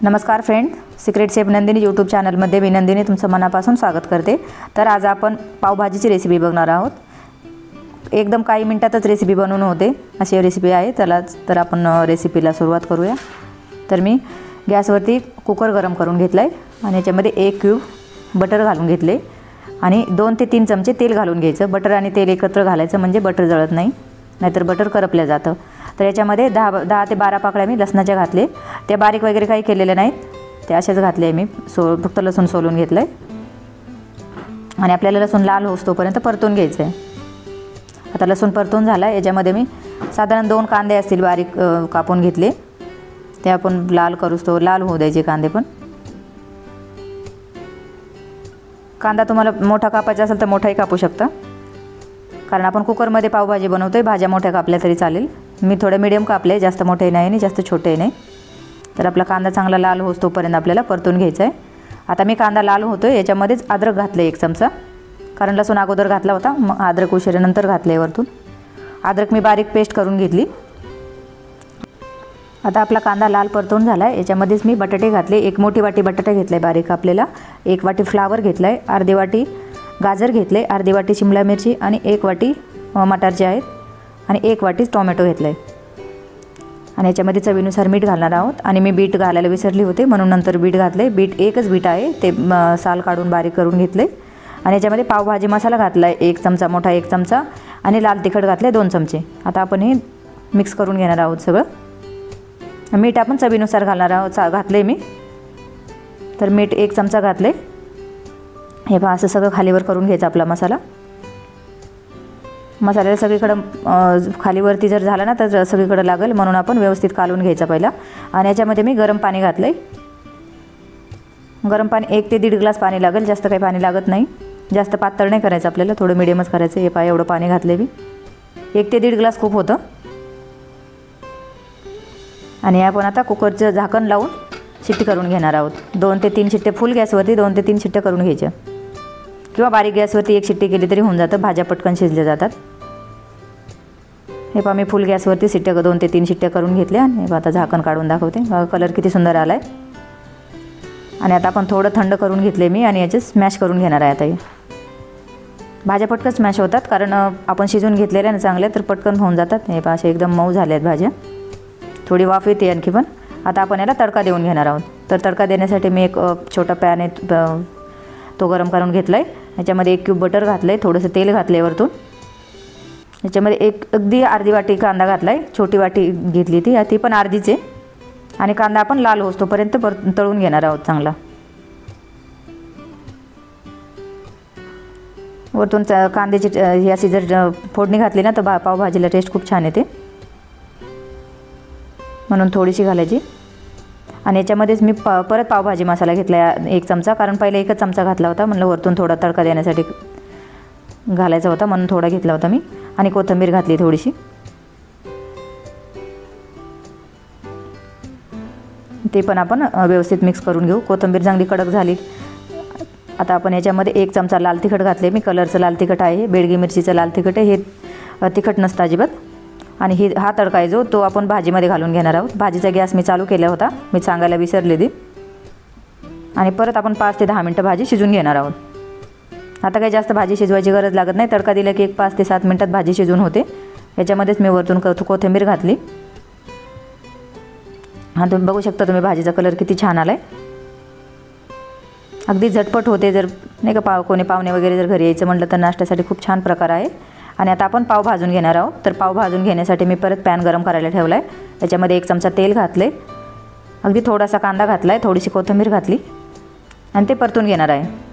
नमस्कार friend, secret chef Nandini YouTube चॅनलमध्ये मी नंदिनी तुमचं मनापासून स्वागत करते। तर आज आपण पावभाजीची रेसिपी बघणार आहोत। एकदम काही मिनिटातच रेसिपी बनवून होते अशी रेसिपी आहे। तर आपण रेसिपीला सुरुवात करूया। तर मी गॅसवरती कुकर गरम करून घेतलाय आणि याच्यामध्ये 1 क्यूब बटर घालून घेतले आणि 2 ते 3 चमचे तेल घालून घ्यायचं। बटर आणि तेल एकत्र घालायचं म्हणजे बटर जळत नाही, नाहीतर बटर करपलं जातं। तर याच्यामध्ये 10 ते 12 पाकळ्या मी लसणाच्या घातले। त्या बारीक वगैरे काही केलेले नाहीत, ते असेच घातले मी। फक्त लसूण सोलून घेतलंय आणि आपल्याला लसूण लाल होईपर्यंत परतून घ्यायचं आहे। आता लसूण परतून झाला। याच्यामध्ये मी साधारण 2 कांदे असतील बारीक कापून घेतले, ते आपण लाल करूस्तो लाल होऊ द्यायचे कांदे। पण कांदा तुम्हाला मोठा कापायचा असेल तर मोठाही कापू शकता, कारण आपण कुकरमध्ये पावभाजी बनवतोय। भाज्या मोठ्या कापल्या तरी चालेल। मी थोडे मीडियम कापले, जास्त मोठे नाही आणि जास्त छोटे नाही। तर आपला कांदा चांगला लाल होईपर्यंत आपल्याला परतून घ्यायचा आहे। आता मी कांदा लाल होतोय याच्यामध्येच अद्रक घातले 1 चमचा, कारण लसूण अगोदर घातला होता, मग अद्रक उशिरानंतर घातले वरतून। अद्रक मी बारीक पेस्ट करून घेतली। आता आपला कांदा लाल परतून झाला। याच्यामध्येच मी बटाटे घातले। 1 मोठी वाटी बटाटा घेतलाय बारीक कापलेला, 1 वाटी फ्लावर घेतलाय, अर्धी वाटी गाजर घेतले, अर्धी वाटी शिमला मिरची आणि 1 वाटी मटारचे आहेत आणि 1 वाटी टोमॅटो घेतलाय। आणि याच्यामध्ये चवीनुसार मीठ घालणार आहोत। आणि मी बीट घालायला विसरली होते म्हणून नंतर बीट घातले। बीट एकच बीट आहे, ते साल काढून बारीक करून घेतले। आणि याच्यामध्ये पावभाजी मसाला घातलाय 1 चमचा, मोठा 1 चमचा, आणि लाल तिखट घातले 2 चमचे। आता आपण हे मिक्स करून घेणार आहोत सगळं। मीठ आपण चवीनुसार घालणार आहोत, घातले मी। तर मीठ 1 चमचा घातले। हे पहा, असं सगळं खालीवर करून घ्यायचं आपला मसाला। मसाल्याला सगळीकडं खालीवरती जर झाला ना तर सगळीकडे लागेल, म्हणून आपण व्यवस्थित कालवून घ्यायचा पहिला। आणि याच्यामध्ये मी गरम पाणी घातलंय। गरम पाणी 1 ते 1.5 ग्लास पाणी लागेल, जास्त काही पाणी लागत नाही। जास्त पातळ नाही करायचं आपल्याला, थोडं मिडियमच करायचं। हे पहा, एवढं पाणी घातले मी, 1 ते 1.5 ग्लास खूप होतं। आणि आपण आता कुकरचं झाकण लावून शिट्टी करून घेणार आहोत। 2 ते 3 शिट्टे, फुल गॅसवरती 2 ते 3 शिट्टे करून घ्यायच्या, किंवा बारीक गॅसवरती 1 शिट्टी केली तरी होऊन जातं, भाज्या पटकन शिजल्या जातात। हे पहा, मी फुल गॅसवरती 2 ते 3 शिट्ट्या करून घेतल्या। आणि हे आता झाकण काढून दाखवते, कलर किती सुंदर आला आहे। आणि आता आपण थोडं थंड करून घेतले मी, आणि याचे स्मॅश करून घेणार आहे। आता हे भाज्या पटकन स्मॅश होतात, कारण आपण शिजून घेतलेल्या ना चांगल्या, तर पटकन होऊन जातात। हे पहा, असे एकदम मऊ झाले आहेत भाज्या, थोडी वाफ येते आणखी पण। आता आपण याला तडका देऊन घेणार आहोत। तर तडका देण्यासाठी मी एक छोटा पॅन आहे, तो गरम करून घेतला आहे। याच्यामध्ये 1 क्यूब बटर घातलं आहे, थोडंसं तेल घातलं आहे वरतून। याच्यामध्ये अगदी अर्धी वाटी कांदा घातला आहे, छोटी वाटी घेतली ती पण अर्धीच आहे। आणि कांदा आपण लाल होईपर्यंत तळून घेणार आहोत चांगला। वरतून कांद्याची ही अशी जर फोडणी घातली ना तर पावभाजीला टेस्ट खूप छान येते, म्हणून थोडीशी घालायची। आणि याच्यामध्येच मी परत पावभाजी मसाला घेतला 1 चमचा, कारण पहिले 1च चमचा घातला होता, म्हणलं वरतून थोडा तडका देण्यासाठी घालायचा होता, म्हणून थोडा घेतला होता मी। आणि कोथिंबीर घातली थोडीशी, ते पण आपण व्यवस्थित मिक्स करून घेऊ। कोथिंबीर चांगली कडक झाली। आता आपण याच्यामध्ये 1 चमचा लाल तिखट घातले मी, कलरचं लाल तिखट आहे, बेडगी मिरचीचं लाल तिखट आहे, हे तिखट नसतं अजिबात। आणि हा तडका आहे जो तो आपण भाजीमध्ये घालून घेणार आहोत। भाजीचा गॅस मी चालू केला होता, मी सांगायला विसरले ती। आणि परत आपण 5 ते 10 मिनटं भाजी शिजून घेणार आहोत। आता काही जास्त भाजी शिजवायची गरज लागत नाही, तडका दिला की 5 ते 7 मिनटात भाजी शिजून होते। याच्यामध्येच मी वरतून कोथिंबीर घातली। हा, तुम्ही बघू शकता, तुम्ही भाजीचा कलर किती छान आला आहे। अगदी झटपट होते, जर नाही का कोणी पाहुणे वगैरे जर घरी यायचं म्हटलं तर नाश्त्यासाठी खूप छान प्रकार आहे। आणि आता आपण पाव भाजून घेणार आहोत। तर पाव भाजून घेण्यासाठी मी परत पॅन गरम करायला ठेवला आहे। त्याच्यामध्ये 1 चमचा तेल घातले, अगदी थोडासा कांदा घातला आहे, थोडीशी कोथिंबीर घातली, आणि ते परतून घेणार आहे।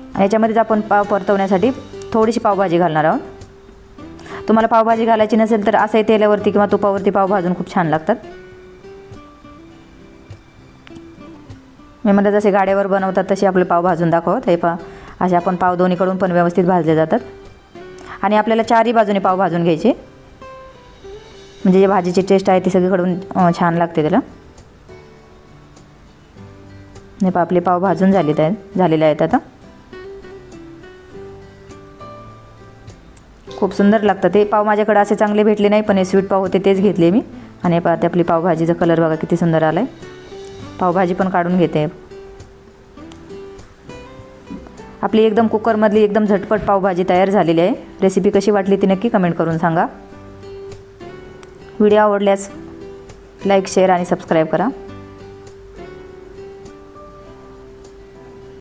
आणि याच्यामध्येच आपण पाव परतवण्यासाठी थोडीशी पावभाजी घालणार आहोत। तुम्हाला पावभाजी घालायची नसेल तर असंही तेलावरती किंवा तुपावरती पाव भाजून खूप छान लागतात। मी म्हणलं जसे गाड्यावर बनवतात तसे आपले पाव भाजून दाखवत। हे पहा, असे आपण पाव दोन्हीकडून पण व्यवस्थित भाजले जातात। आणि आपल्याला 4ही बाजूने पाव भाजून घ्यायचे, म्हणजे जे भाजीची टेस्ट आहे ती सगळीकडून छान लागते त्याला। हे पहा, आपले पाव भाजून झालेले आहेत आता। खूप सुंदर लागतं ते पाव। माझ्याकडे असे चांगले भेटले नाही, पण हे स्वीट पाव होते तेच घेतले मी। आणि पाहते आपली पावभाजीचा कलर बघा किती सुंदर आला आहे. पावभाजी पण काढून घेते. आपली एकदम कुकरमधली एकदम झटपट पावभाजी तयार झालेली आहे. रेसिपी कशी वाटली ती नक्की कमेंट करून सांगा. व्हिडिओ आवडल्यास लाईक, शेअर आणि सबस्क्राईब करा.